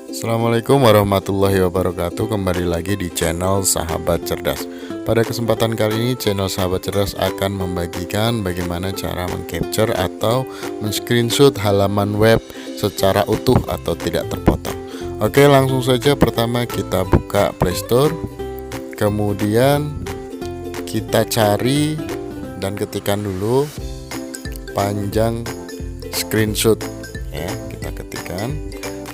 Assalamualaikum warahmatullahi wabarakatuh. Kembali lagi di channel Sahabat Cerdas. Pada kesempatan kali ini channel Sahabat Cerdas akan membagikan bagaimana cara mengcapture atau men-screenshot halaman web secara utuh atau tidak terpotong. Oke, langsung saja. Pertama kita buka Play Store, kemudian kita cari dan ketikkan dulu panjang screenshot ya, kita ketikkan.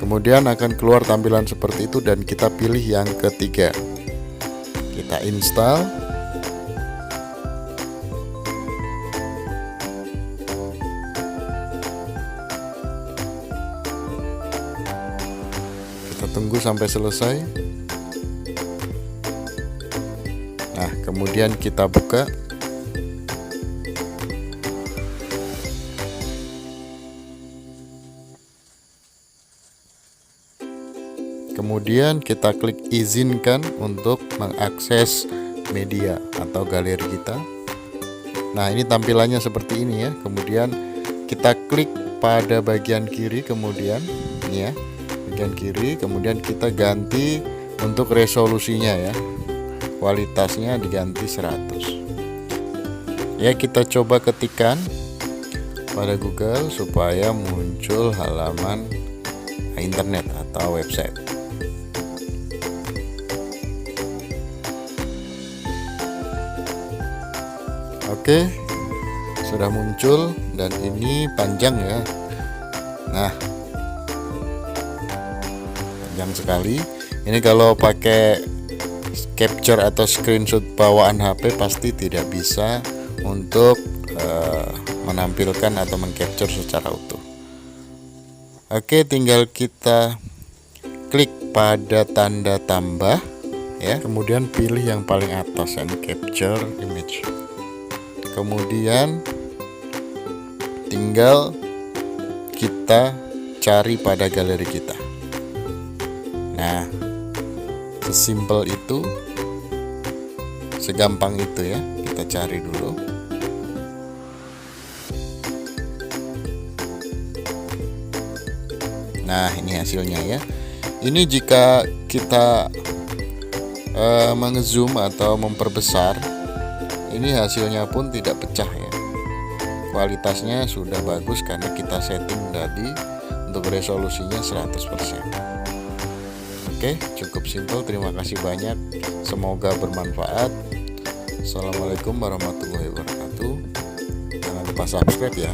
Kemudian akan keluar tampilan seperti itu dan kita pilih yang ketiga. Kita install. Kita tunggu sampai selesai. Nah, kemudian kita buka. Kemudian kita klik izinkan untuk mengakses media atau galeri kita. Nah, ini tampilannya seperti ini ya. Kemudian kita klik pada bagian kiri, kemudian ini ya, bagian kiri, kemudian kita ganti untuk resolusinya ya. Kualitasnya diganti 100. Ya, kita coba ketikkan pada Google supaya muncul halaman internet atau website. Oke, sudah muncul dan ini panjang ya. Nah, panjang sekali. Ini kalau pakai capture atau screenshot bawaan HP pasti tidak bisa untuk menampilkan atau mengcapture secara utuh. Oke, tinggal kita klik pada tanda tambah ya, kemudian pilih yang paling atas ini capture image. Kemudian tinggal kita cari pada galeri kita. Nah, sesimpel itu, segampang itu ya. Kita cari dulu. Nah, ini hasilnya ya. Ini jika kita mengezoom atau memperbesar, ini hasilnya pun tidak pecah ya. Kualitasnya sudah bagus karena kita setting tadi untuk resolusinya 100%. Oke, cukup simpel. Terima kasih banyak. Semoga bermanfaat. Assalamualaikum warahmatullahi wabarakatuh. Jangan lupa subscribe ya.